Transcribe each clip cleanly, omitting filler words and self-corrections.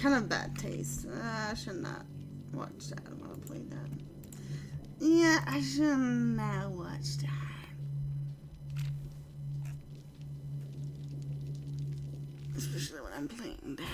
kind of bad taste. I should not watch that. I'm gonna play that. Yeah, I should not watch that. Especially when I'm playing that.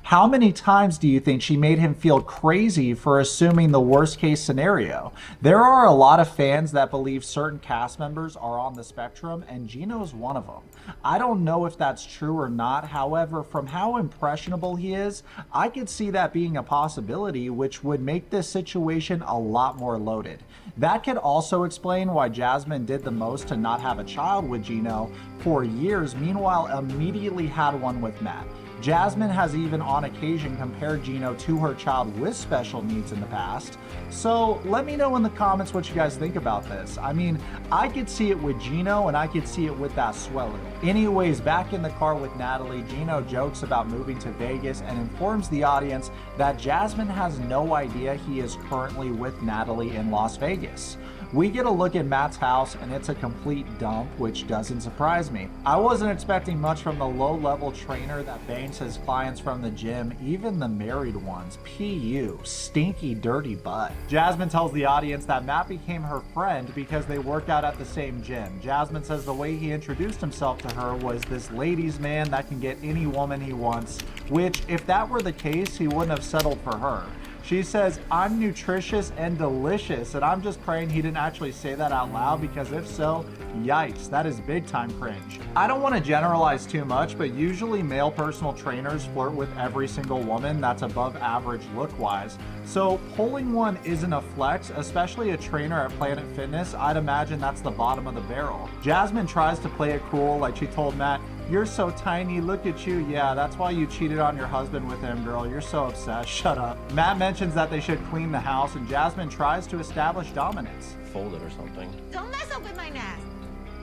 How many times do you think she made him feel crazy for assuming the worst case scenario? There are a lot of fans that believe certain cast members are on the spectrum, and Gino's one of them. I don't know if that's true or not. However, from how impressionable he is, I could see that being a possibility, which would make this situation a lot more loaded. That could also explain why Jasmine did the most to not have a child with Gino for years, meanwhile immediately had one with Matt. Jasmine has even on occasion compared Gino to her child with special needs in the past. So let me know in the comments what you guys think about this. I mean, I could see it with Gino and I could see it with that swelling. Anyways, back in the car with Natalie, Gino jokes about moving to Vegas and informs the audience that Jasmine has no idea he is currently with Natalie in Las Vegas. We get a look at Matt's house and it's a complete dump, which doesn't surprise me. I wasn't expecting much from the low-level trainer that bangs his clients from the gym, even the married ones. PU, stinky dirty butt. Jasmine tells the audience that Matt became her friend because they work out at the same gym. Jasmine says the way he introduced himself to her was this ladies' man that can get any woman he wants, which if that were the case, he wouldn't have settled for her. She says, I'm nutritious and delicious, and I'm just praying he didn't actually say that out loud, because if so, yikes, that is big time cringe. I don't want to generalize too much, but usually male personal trainers flirt with every single woman that's above average look-wise. So pulling one isn't a flex, especially a trainer at Planet Fitness. I'd imagine that's the bottom of the barrel. Jasmine tries to play it cool, like she told Matt, you're so tiny, look at you. Yeah, that's why you cheated on your husband with him, girl. You're so obsessed. Shut up. Matt mentions that they should clean the house, and Jasmine tries to establish dominance. Fold it or something. Don't mess up with my nest.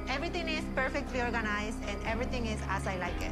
Everything is perfectly organized and everything is as I like it.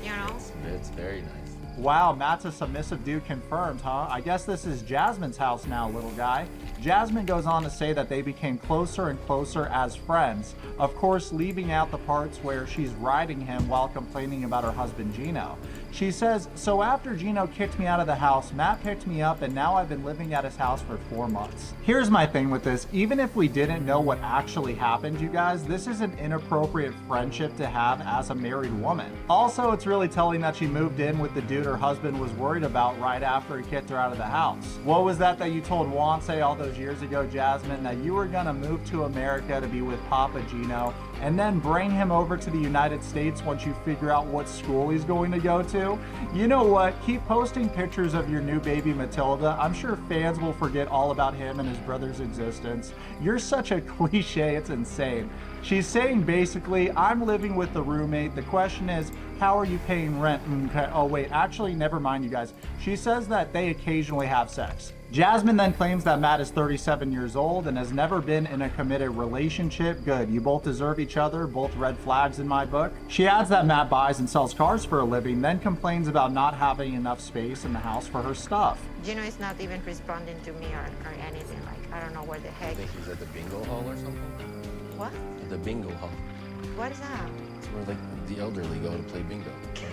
You know? It's very nice. Wow, Matt's a submissive dude confirmed, huh? I guess this is Jasmine's house now, little guy. Jasmine goes on to say that they became closer and closer as friends, of course leaving out the parts where she's riding him while complaining about her husband Gino. She says, so after Gino kicked me out of the house, Matt picked me up and now I've been living at his house for 4 months. Here's my thing with this. Even if we didn't know what actually happened, you guys, this is an inappropriate friendship to have as a married woman. Also, it's really telling that she moved in with the dude her husband was worried about right after he kicked her out of the house. What was that you told Wanse all those years ago, Jasmine, that you were gonna move to America to be with Papa Gino and then bring him over to the United States once you figure out what school he's going to go to? You know what? Keep posting pictures of your new baby Matilda. I'm sure fans will forget all about him and his brother's existence. You're such a cliche, it's insane. She's saying basically, I'm living with the roommate. The question is, how are you paying rent? Okay. Oh wait, actually, never mind you guys. She says that they occasionally have sex. Jasmine then claims that Matt is 37 years old and has never been in a committed relationship. Good, you both deserve each other, both red flags in my book. She adds that Matt buys and sells cars for a living, then complains about not having enough space in the house for her stuff. Gino is not even responding to me or anything. Like, I don't know where the I heck. think he's at the bingo hall or something. What? At the bingo hall. What is that? It's where like the elderly go to play bingo.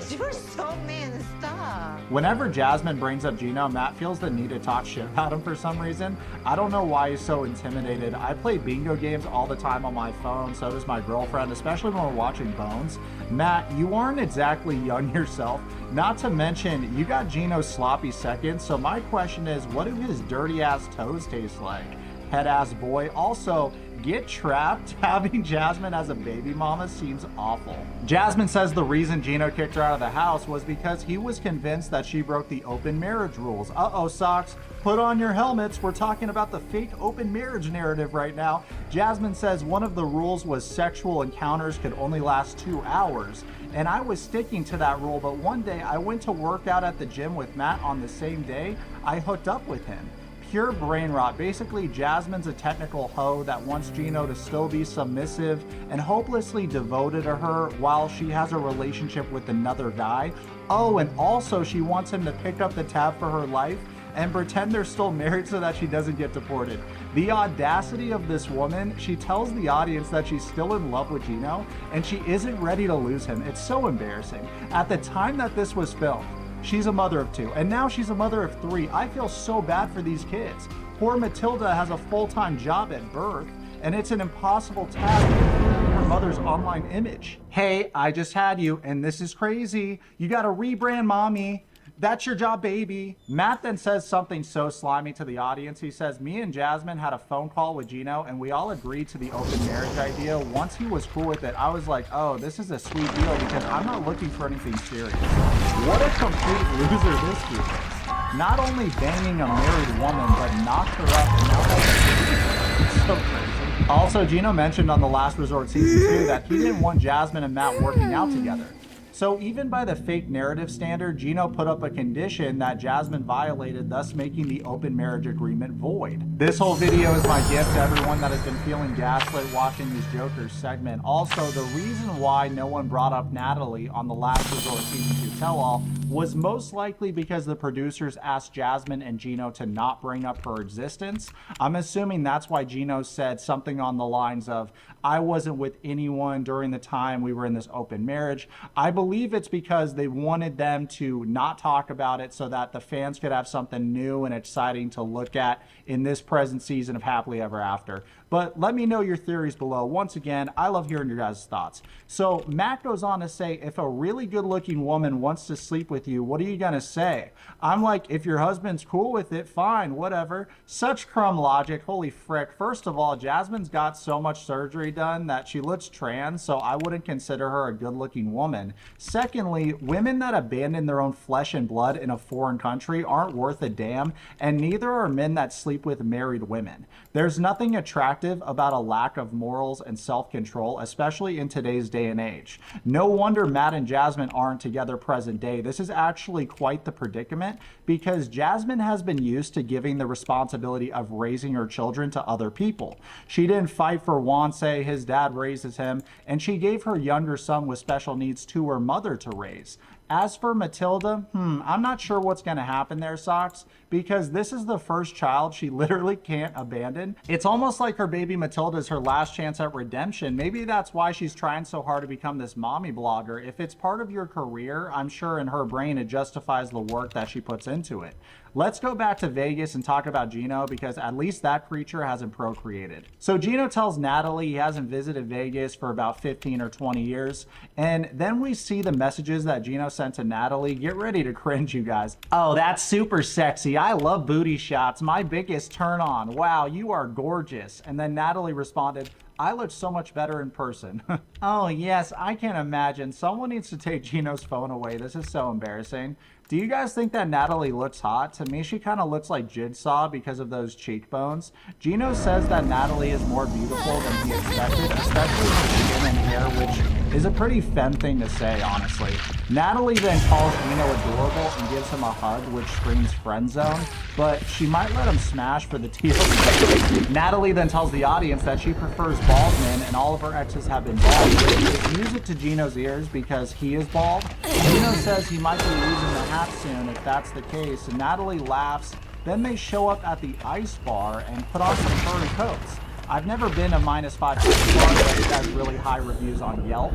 You're so mean. Stop. Whenever Jasmine brings up Gino, Matt feels the need to talk shit about him for some reason. I don't know why he's so intimidated. I play bingo games all the time on my phone, so does my girlfriend, especially when we're watching Bones. Matt, you aren't exactly young yourself. Not to mention, you got Gino's sloppy seconds, so my question is, what do his dirty ass toes taste like? Head ass boy. Also, get trapped. Having Jasmine as a baby mama seems awful. Jasmine says the reason Gino kicked her out of the house was because he was convinced that she broke the open marriage rules. Uh-oh, Socks. Put on your helmets. We're talking about the fake open marriage narrative right now. Jasmine says one of the rules was sexual encounters could only last 2 hours. And I was sticking to that rule, but one day I went to work out at the gym with Matt on the same day I hooked up with him. Pure brain rot. Basically, Jasmine's a technical hoe that wants Gino to still be submissive and hopelessly devoted to her while she has a relationship with another guy. Oh, and also she wants him to pick up the tab for her life and pretend they're still married so that she doesn't get deported. The audacity of this woman. She tells the audience that she's still in love with Gino and she isn't ready to lose him. It's so embarrassing. At the time that this was filmed, she's a mother of 2, and now she's a mother of 3. I feel so bad for these kids. Poor Matilda has a full-time job at birth, and it's an impossible task improving her mother's online image. Hey, I just had you, and this is crazy. You gotta rebrand mommy. That's your job, baby. Matt then says something so slimy to the audience. He says, me and Jasmine had a phone call with Gino and we all agreed to the open marriage idea. Once he was cool with it, I was like, oh, this is a sweet deal because I'm not looking for anything serious. What a complete loser this dude is. Not only banging a married woman, but knocked her up and now has a so crazy. Also, Gino mentioned on The Last Resort Season 2 that he didn't want Jasmine and Matt working out together. So even by the fake narrative standard, Gino put up a condition that Jasmine violated, thus making the open marriage agreement void. This whole video is my gift to everyone that has been feeling gaslit watching these Jokers segment. Also, the reason why no one brought up Natalie on The Last Resort Season 2 tell-all was most likely because the producers asked Jasmine and Gino to not bring up her existence. I'm assuming that's why Gino said something on the lines of, I wasn't with anyone during the time we were in this open marriage. I believe it's because they wanted them to not talk about it so that the fans could have something new and exciting to look at in this present season of Happily Ever After. But let me know your theories below. Once again, I love hearing your guys' thoughts. So Matt goes on to say, if a really good looking woman wants to sleep with you, what are you gonna say? I'm like, if your husband's cool with it, fine, whatever. Such crumb logic, holy frick. First of all, Jasmine's got so much surgery done that she looks trans, so I wouldn't consider her a good looking woman. Secondly, women that abandon their own flesh and blood in a foreign country aren't worth a damn, and neither are men that sleep with married women. There's nothing attractive about a lack of morals and self-control, especially in today's day and age. No wonder Matt and Jasmine aren't together present day. This is actually quite the predicament because Jasmine has been used to giving the responsibility of raising her children to other people. She didn't fight for Wanse, his dad raises him, and she gave her younger son with special needs to her mother to raise. As for Matilda, I'm not sure what's going to happen there, Socks, because this is the first child she literally can't abandon. It's almost like her baby Matilda is her last chance at redemption. Maybe that's why she's trying so hard to become this mommy blogger. If it's part of your career, I'm sure in her brain it justifies the work that she puts into it. Let's go back to Vegas and talk about Gino, because at least that creature hasn't procreated. So Gino tells Natalie he hasn't visited Vegas for about 15 or 20 years. And then we see the messages that Gino sent to Natalie. Get ready to cringe, you guys. Oh, that's super sexy. I love booty shots. My biggest turn on. Wow, you are gorgeous. And then Natalie responded, I look so much better in person. Oh yes, I can imagine. Someone needs to take Gino's phone away. This is so embarrassing. Do you guys think that Natalie looks hot? To me, she kind of looks like Jigsaw because of those cheekbones. Gino says that Natalie is more beautiful than he expected, especially her skin and hair, which is a pretty femme thing to say, honestly. Natalie then calls Gino adorable and gives him a hug, which screams friend zone, but she might let him smash for the TLC. Natalie then tells the audience that she prefers bald men and all of her exes have been bald. Which music to Gino's ears because he is bald. Gino says he might be losing the hat soon if that's the case, and Natalie laughs. Then they show up at the ice bar and put on some furry coats. I've never been a -5 bar, but it has really high reviews on Yelp.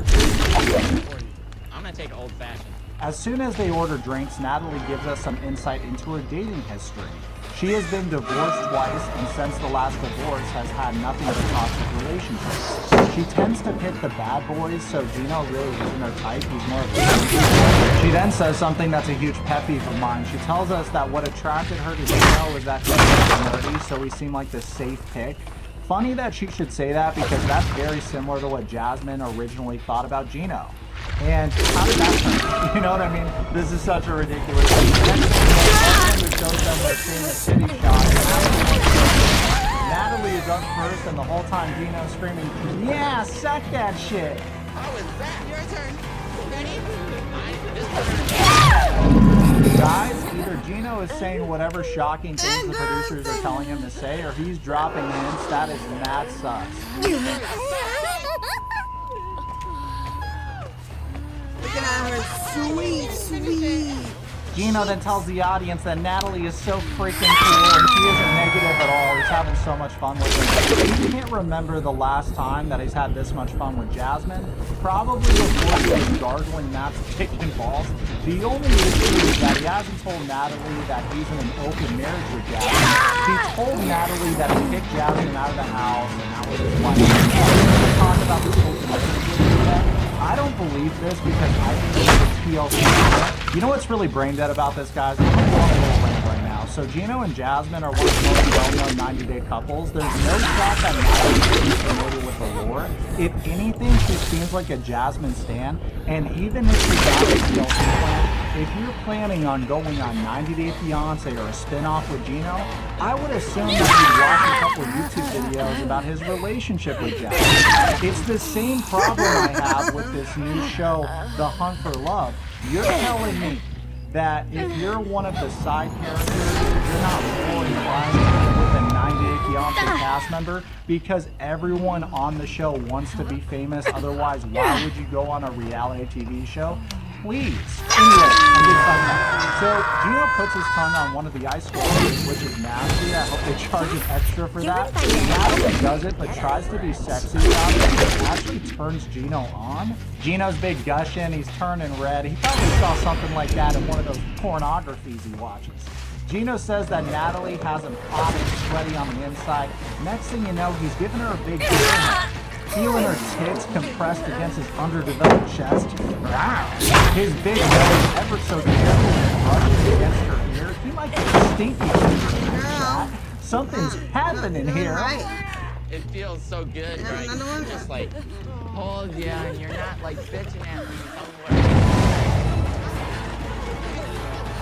I'm gonna take old fashioned. As soon as they order drinks, Natalie gives us some insight into her dating history. She has been divorced twice, and since the last divorce has had nothing but toxic relationships. She tends to pick the bad boys, so Gino really isn't her type. He's more of a... She then says something that's a huge pet peeve of mine. She tells us that what attracted her to Gino was that he was nerdy, so he seemed like the safe pick. Funny that she should say that, because that's very similar to what Jasmine originally thought about Gino. And how did that turn? You know what I mean? This is such a ridiculous thing. Next shows them they're seeing a city shot. Natalie is up first, and the whole time Gino's screaming, yeah, suck that shit. How is that? Your turn. Ready? Guys, either Gino is saying whatever shocking things the producers are telling him to say, or he's dropping hints. That is mad sus. Looking at her sweet, sweet. Gino then tells the audience that Natalie is so freaking cool and she isn't negative at all. He's having so much fun with her. He can't remember the last time that he's had this much fun with Jasmine. Probably before he was gargling Matt's kicking balls. The only issue is that he hasn't told Natalie that he's in an open marriage with Jasmine. He told Natalie that he kicked Jasmine out of the house and that was his wife. He talked about this open marriage. I don't believe this because I think it's TLC. You know what's really brain dead about this, guys? I'm going to go on a little rant right now. So Gino and Jasmine are one of the most well-known 90-day couples. There's no shot that Natalie is familiar with the lore. If anything, she seems like a Jasmine stan. And even if she's got a TLC plan, if you're planning on going on 90 Day Fiancé or a spin-off with Gino, I would assume that you'd watch a couple YouTube videos about his relationship with Jasmine. It's the same problem I have with this new show, The Hunt for Love. You're telling me that if you're one of the side characters, you're not more inclined with a 90 Day Fiancé cast member because everyone on the show wants to be famous. Otherwise, why would you go on a reality TV show? Please. Anyway, I'm just talking about. So Gino puts his tongue on one of the ice sculptures, which is nasty. I hope they charge him extra for that. Natalie does it, but tries to be sexy about it. It actually turns Gino on. Gino's big gushing. He's turning red. He probably saw something like that in one of those pornographies he watches. Gino says that Natalie has him hot and sweaty on the inside. Next thing you know, he's giving her a big feeling her tits compressed against his underdeveloped chest. His big nose ever so carefully brushes against her ear. He might get stinky. Something's happening here. It feels so good, right? Just like hold you, and you're not like bitching at me somewhere.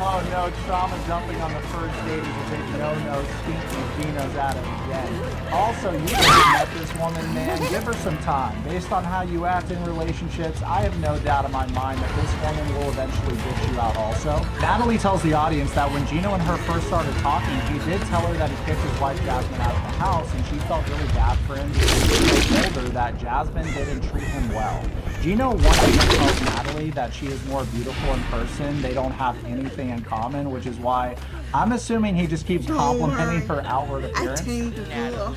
Oh no, trauma jumping on the first date is a big no-no. Stinky Gino's at it again. Also, you haven't met this woman, man. Give her some time. Based on how you act in relationships, I have no doubt in my mind that this woman will eventually ditch you out also. Natalie tells the audience that when Gino and her first started talking, he did tell her that he kicked his wife Jasmine out of the house, and she felt really bad for him because he told her that Jasmine didn't treat him well. Gino wants to tell Natalie that she is more beautiful in person. They don't have anything in common, which is why I'm assuming he just keeps complimenting her outward I appearance. tamed the Ghoul.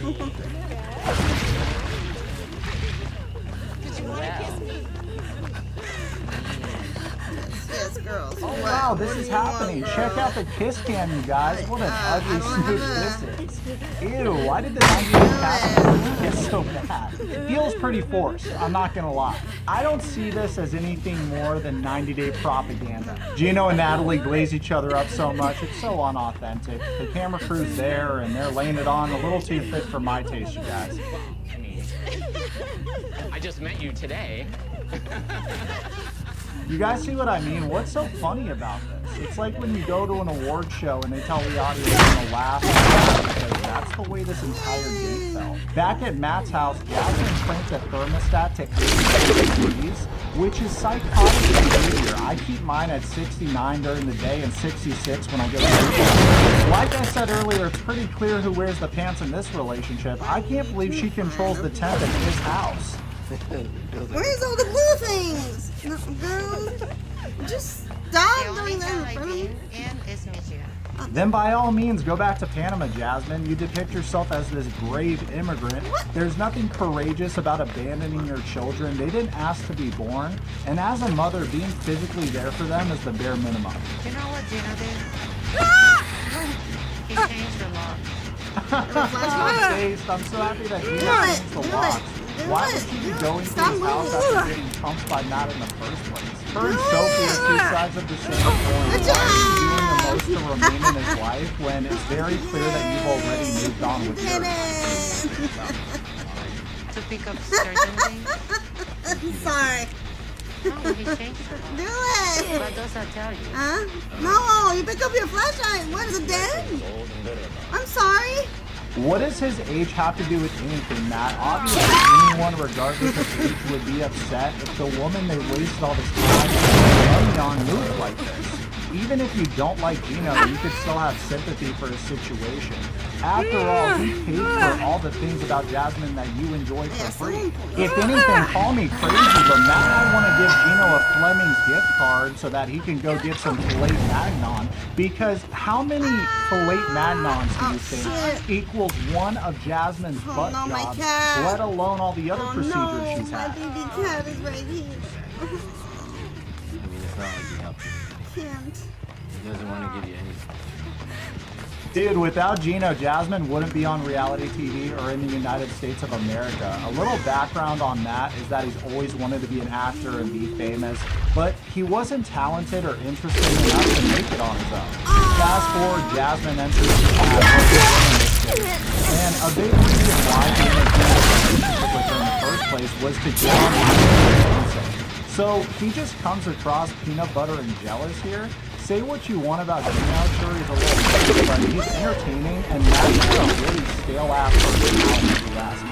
Yes, girls. Oh wow, this is happening. Check out the kiss cam, you guys. What an ugly smooch this is. Ew, why did the 90 cast members kiss so bad? It feels pretty forced, I'm not gonna lie. I don't see this as anything more than 90-day propaganda. Gino and Natalie glaze each other up so much, it's so unauthentic. The camera crew's there and they're laying it on a little too thick for my taste, you guys. I mean, I just met you today. You guys see what I mean? What's so funny about this? It's like when you go to an award show and they tell the audience to laugh because that's the way this entire date felt. Back at Matt's house, Jasmine cranked a thermostat to 88 degrees, which is psychotic behavior. I keep mine at 69 during the day and 66 when I go to work. Like I said earlier, it's pretty clear who wears the pants in this relationship. I can't believe she controls the temp at his house. Where's all the blue things? No, girl, just stop The only doing that town in I've front of me. been in is Michigan. Then by all means, go back to Panama, Jasmine. You depict yourself as this brave immigrant. There's nothing courageous about abandoning your children. They didn't ask to be born. And as a mother, being physically there for them is the bare minimum. You know what Gino did? He changed the law. Based, I'm so happy that Gina changed the locks. Why would she be going to his house after getting pumped by Matt in the first place? Her and Sophie are two sides of the same coin. Why is he doing the most to remain in his life when it's very clear that you've already moved on with yours? To pick up certain things. I'm sorry. No, he changed the law. Do it. What does that tell you? Huh? No, you pick up your flashlight. What is it dead? I'm sorry. What does his age have to do with anything, Matt? Obviously, anyone, regardless of age, would be upset if the woman they wasted all this time and money on moved like this. Even if you don't like Gino, you could still have sympathy for his situation. After all, he paid for all the things about Jasmine that you enjoy for free. If anything, call me crazy, but Matt and I want to give Gino a Fleming's gift card so that he can go get some filet magnon. Because how many filet magnons do you think equals one of Jasmine's butt no, my jobs, cat. let alone all the other procedures No, she's my had? baby cat is right here. I mean, it's not like he helped you. Can't. He doesn't want to give you anything. Dude, without Gino, Jasmine wouldn't be on reality TV or in the United States of America. A little background on Matt is that he's always wanted to be an actor and be famous, but he wasn't talented or interested enough to make it on his own. Fast forward, Jasmine enters the cast, and a big reason why he was in a relationship with her in the first place was to get on the stage. So he just comes across peanut butter and jealous here. Say what you want about Gino, sure he's a little crazy, but he's entertaining, and Matt's a really stale-ass personality if you ask me.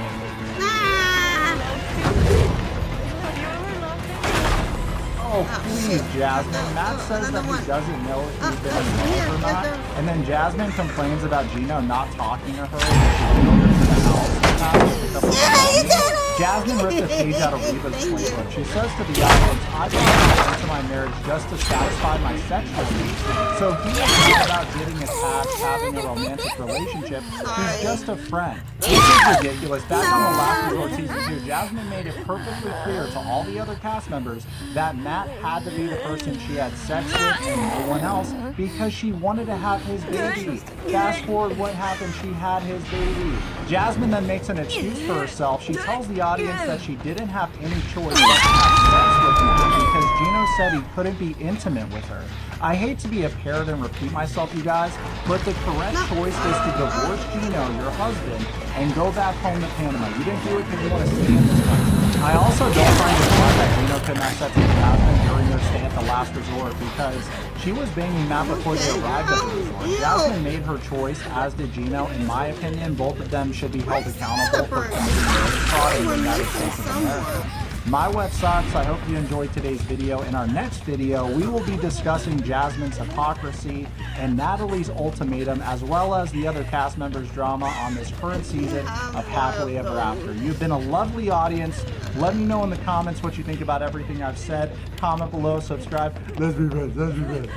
Oh, please, Jasmine. Matt says that he doesn't know if he's been in love or not, and then Jasmine complains about Gino not talking to her when she's to the house. Jasmine ripped a page out of Riva's playbook. She says to the audience, I got into my marriage just to satisfy my sexual needs. So he is not about getting attached, having a romantic relationship. He's just a friend. This is ridiculous. Back on the last resort season 2, Jasmine made it perfectly clear to all the other cast members that Matt had to be the person she had sex with and no one else because she wanted to have his baby. Fast forward, what happened? She had his baby. Jasmine then makes an excuse for herself. She tells the audience that she didn't have any choice but to have sex with Matt because Gino said he couldn't be intimate with her. I hate to be a parrot and repeat myself, you guys, but the correct choice is to divorce Gino, your husband, and go back home to Panama. You didn't do it because you want to stay in this country. I also don't find it odd that Gino could not set to Jasmine during their stay at the last resort because she was banging Matt before they arrived at the resort. Jasmine made her choice, as did Gino. In my opinion, both of them should be held accountable for committing murder fraud in the United States of America. My wet socks, I hope you enjoyed today's video. In our next video, we will be discussing Jasmine's hypocrisy and Natalie's ultimatum, as well as the other cast members' drama on this current season of Happily Ever After. You've been a lovely audience. Let me know in the comments what you think about everything I've said. Comment below, subscribe. Let's be friends, let's be friends.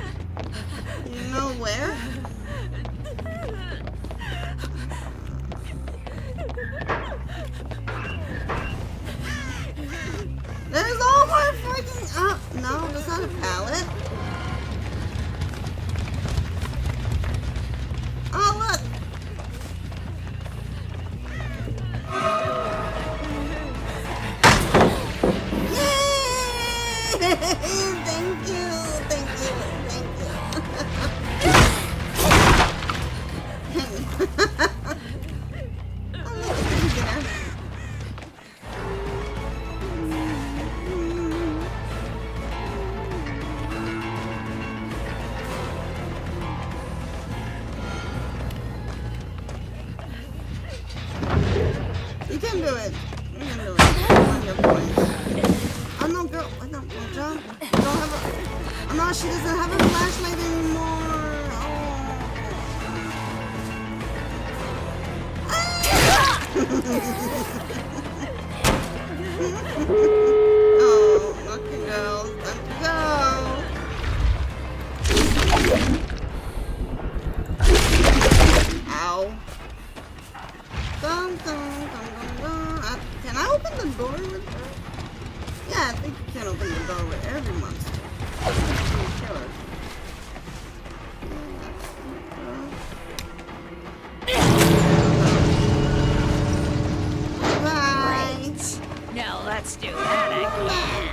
You know where? There's all my freaking no, that's not a pallet. Oh look. Yay! Thank you, thank you, thank you. Oh, look, you know. You can do it. You can do it. On your point. Oh no, girl. Oh no, John. You don't have a. Oh no, she doesn't have a flashlight anymore. Oh, lucky girls. Let's go. Ow. Dun, dun, dun, dun, dun. Can I open the door with her? Yeah, I think you can open the door with every monster. Killer. Bye. Now let's do that again.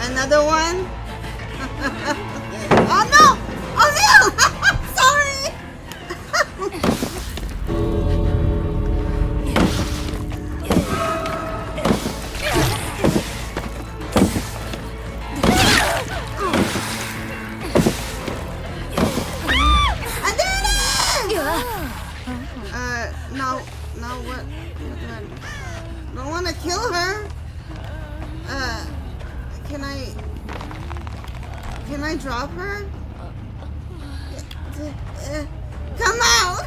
Another one? Oh no! Oh no! Sorry! I did it! No, what? Don't want to kill her. Can I drop her? Come out!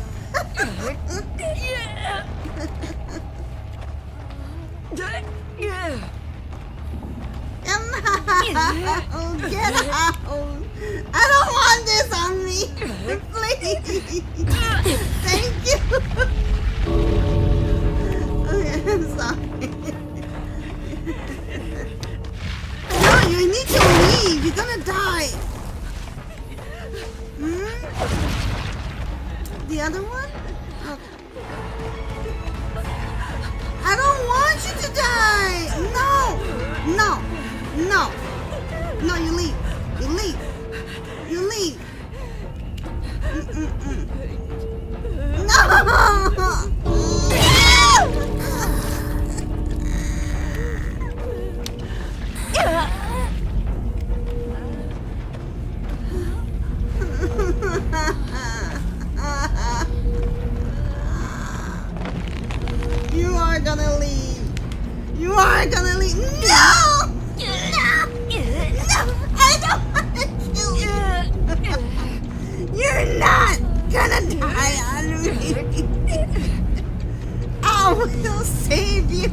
Come out! Get out! I don't want this on me! Please! Thank you! Okay, I'm sorry. No, you need to leave! You're gonna die! The other one? Okay. I don't want you to die! No! No! No! No, you leave! You leave! You leave! No! You are gonna leave. You are gonna leave. No! No! No! I don't want to kill you. You're not gonna die on me. I will save you.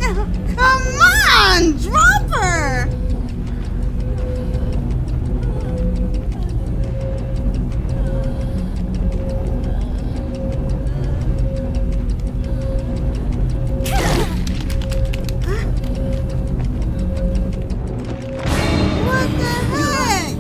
No! Come on! Drop her! What the heck?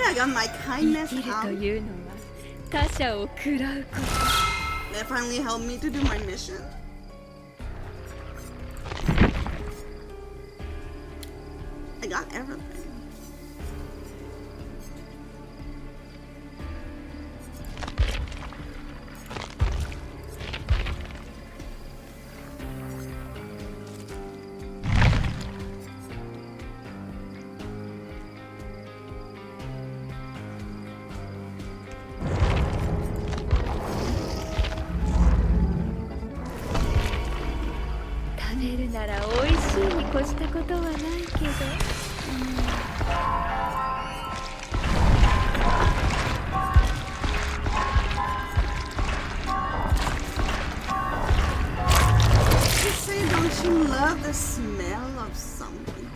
Okay, I got my 生 kindness きる out. というのは他者を喰らうこと。 That finally helped me to do my mission. I got everything. Just say, don't you love the smell of something?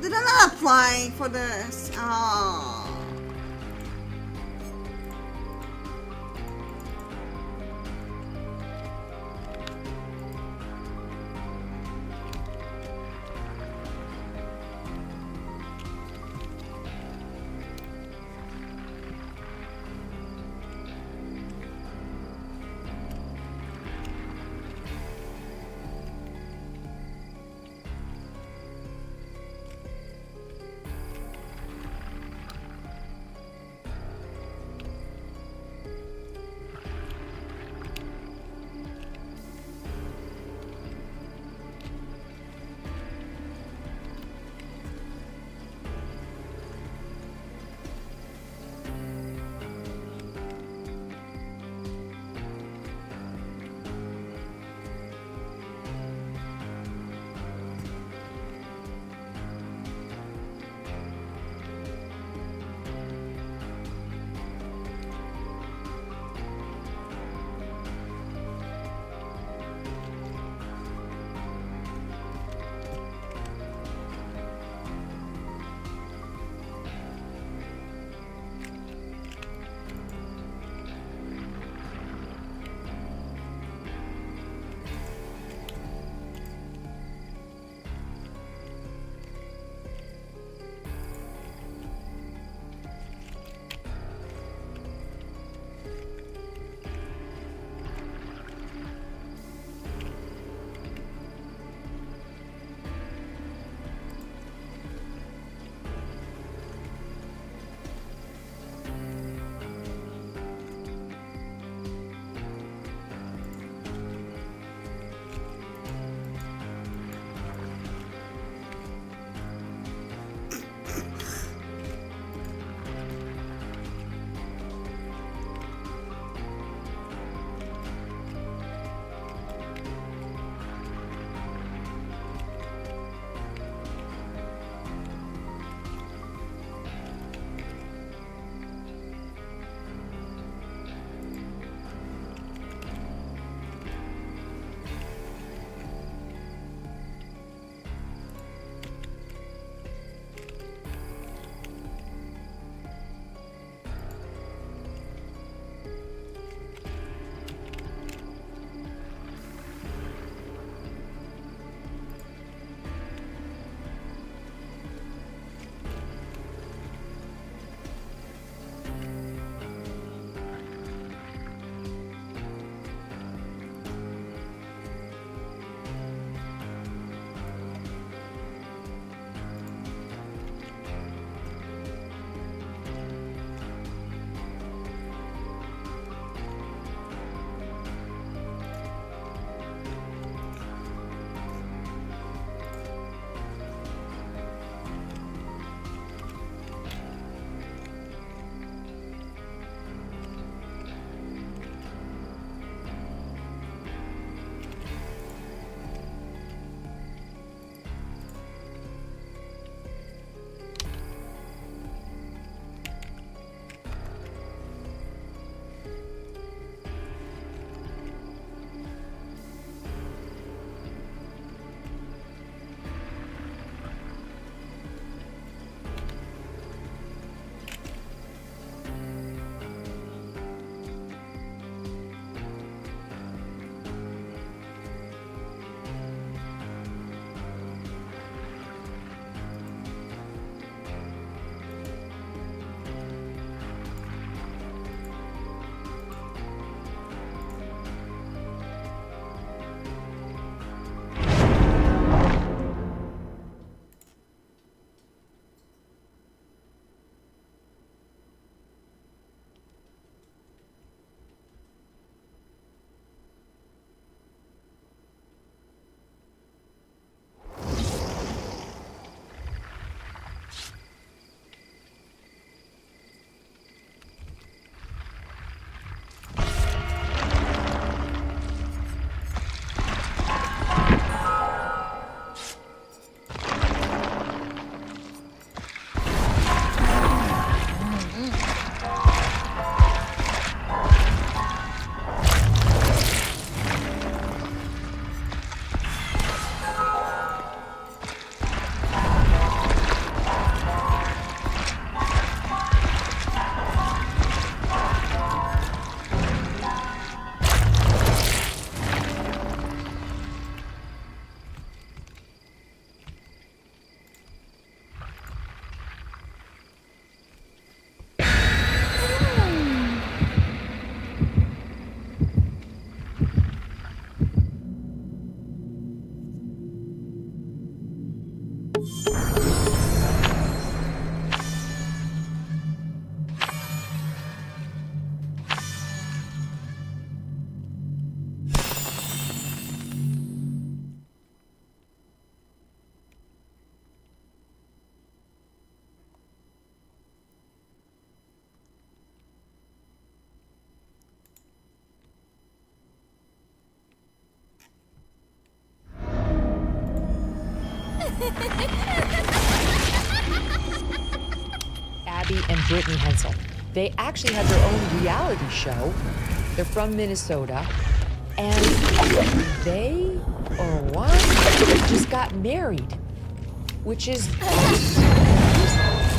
Did I not apply for this? Oh. Abby and Brittany Hensel. They actually had their own reality show. They're from Minnesota. And they, or one, just got married. Which is...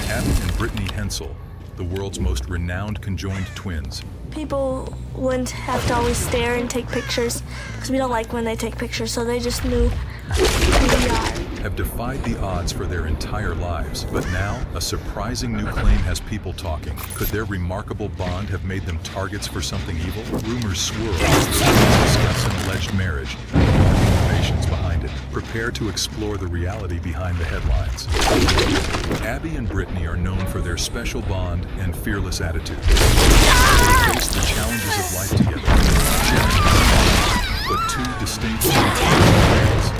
Abby and Brittany Hensel, the world's most renowned conjoined twins. People wouldn't have to always stare and take pictures because we don't like when they take pictures, so they just knew who we are. Have defied the odds for their entire lives, but now a surprising new claim has people talking. Could their remarkable bond have made them targets for something evil? Rumors swirl as the twins discuss an alleged marriage and the motivations behind it. Prepare to explore the reality behind the headlines. Abby and Brittany are known for their special bond and fearless attitude. They face the challenges of life together, sharing but two distinct ways.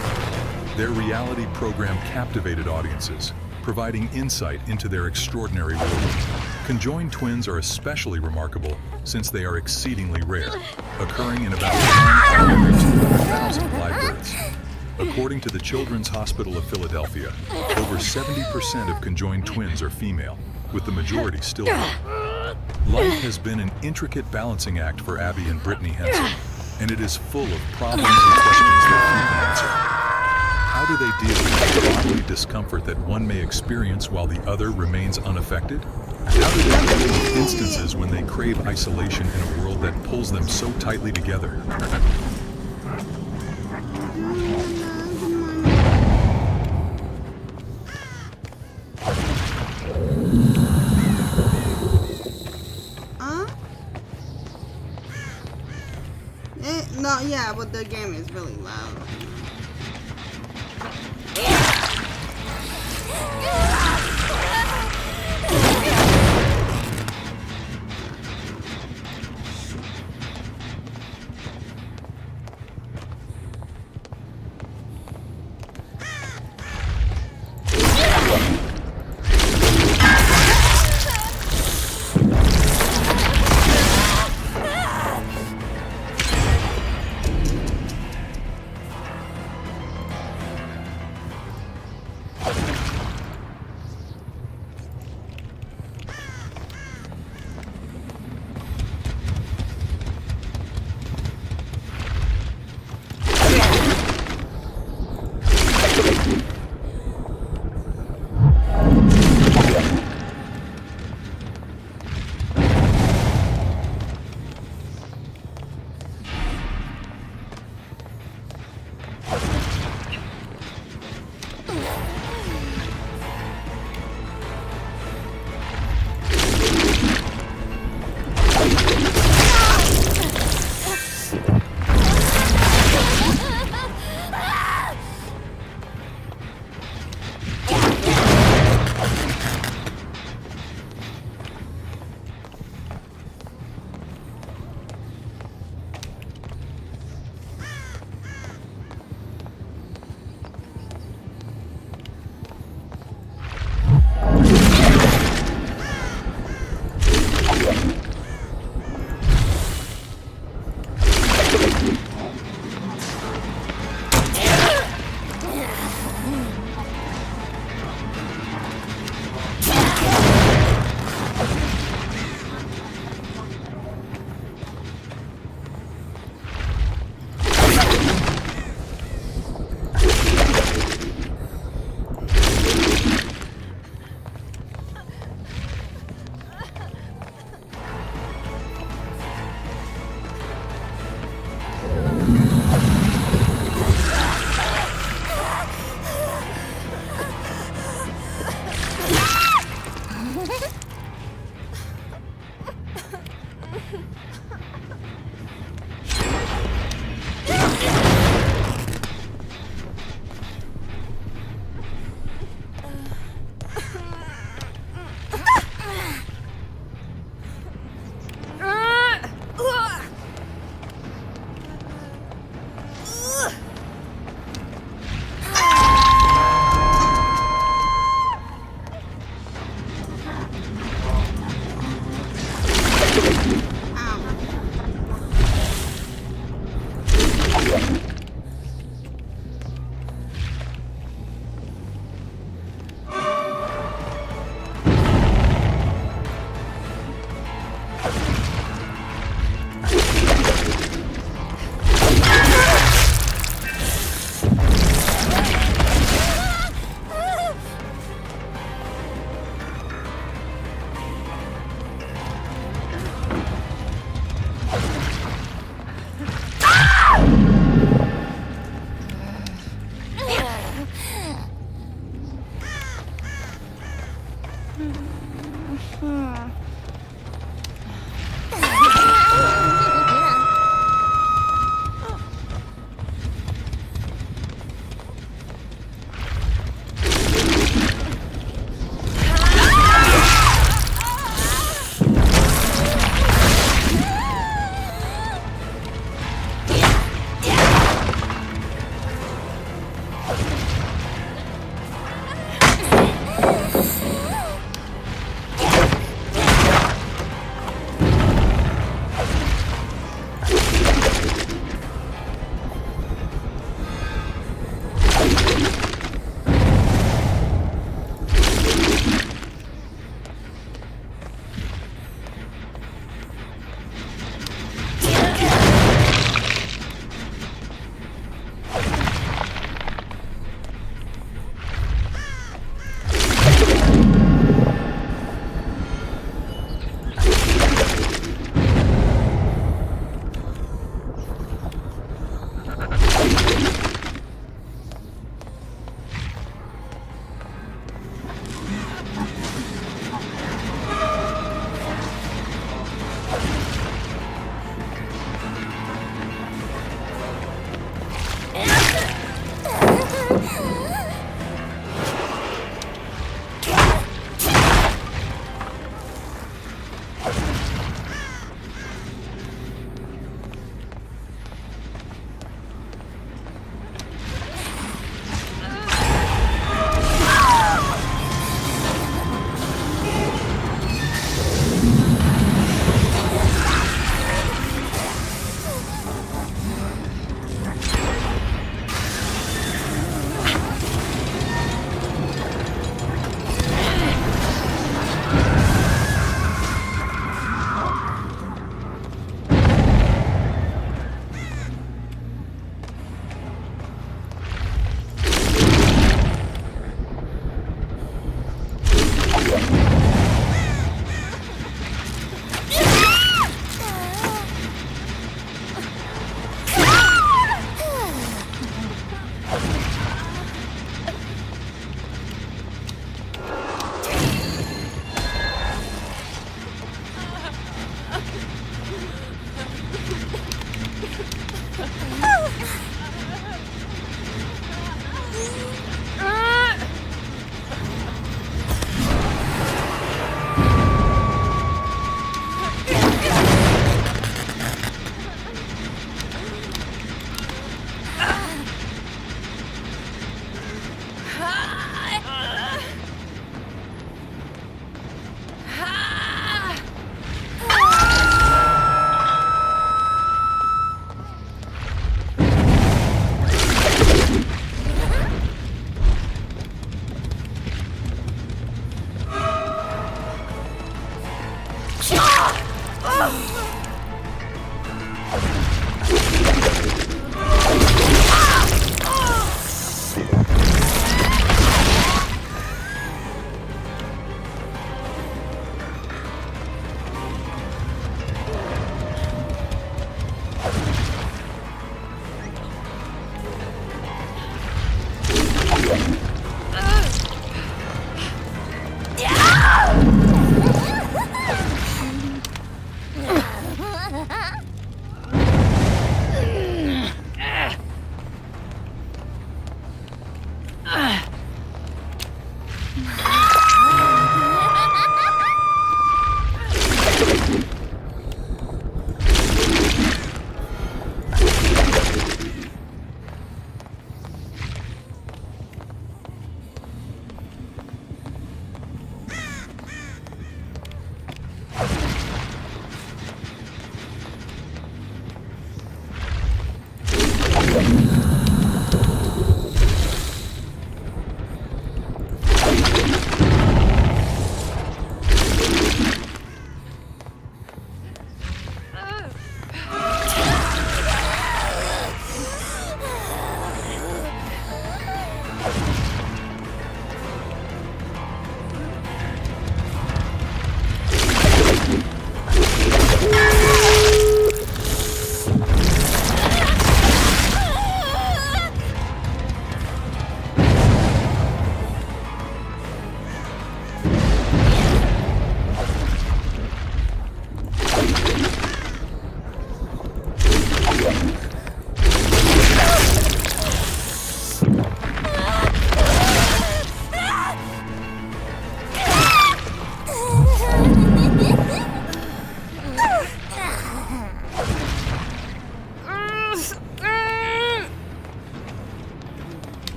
Their reality program captivated audiences, providing insight into their extraordinary world. Conjoined twins are especially remarkable since they are exceedingly rare, occurring in about 1 in every 200,000 live births. According to the Children's Hospital of Philadelphia, over 70% of conjoined twins are female, with the majority still male. Life has been an intricate balancing act for Abby and Brittany Hensel, and it is full of problems and questions that few can answer. How do they deal with the bodily discomfort that one may experience while the other remains unaffected? How do they deal with instances when they crave isolation in a world that pulls them so tightly together? No, yeah, but the game is really loud.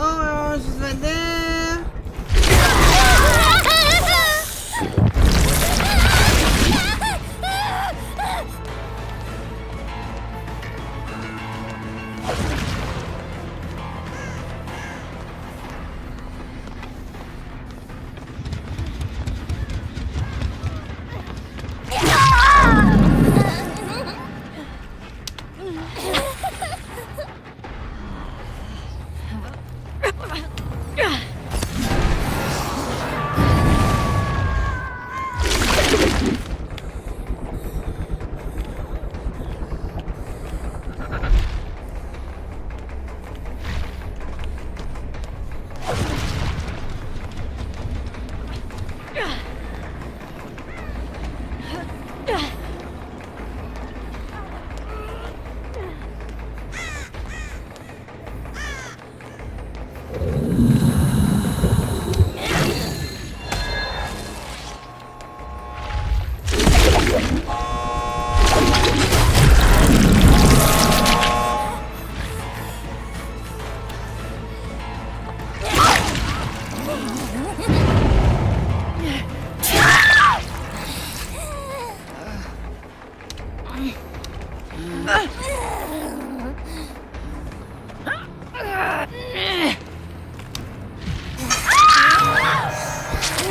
Oh, she's right there.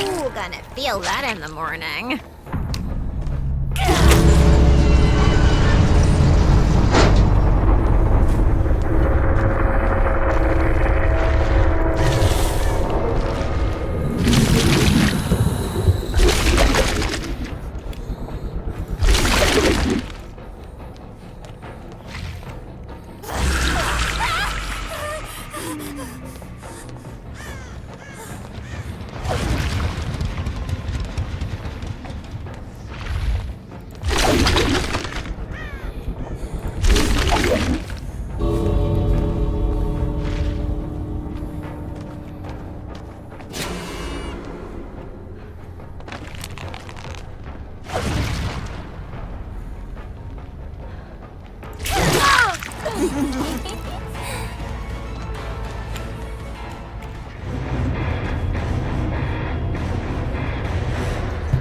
Ooh, gonna feel that in the morning.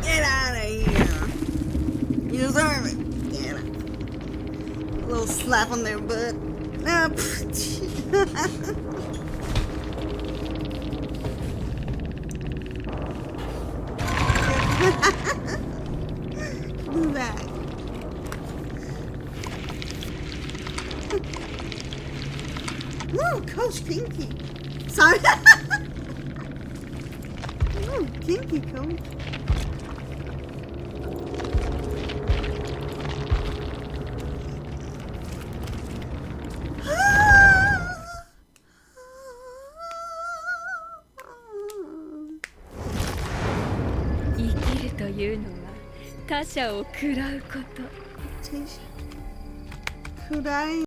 Get out of here. You deserve it. Get out. A little slap on their butt. Ah, do that. Ooh, Coach Pinky. Sorry. Ooh, Pinky Coach. Could I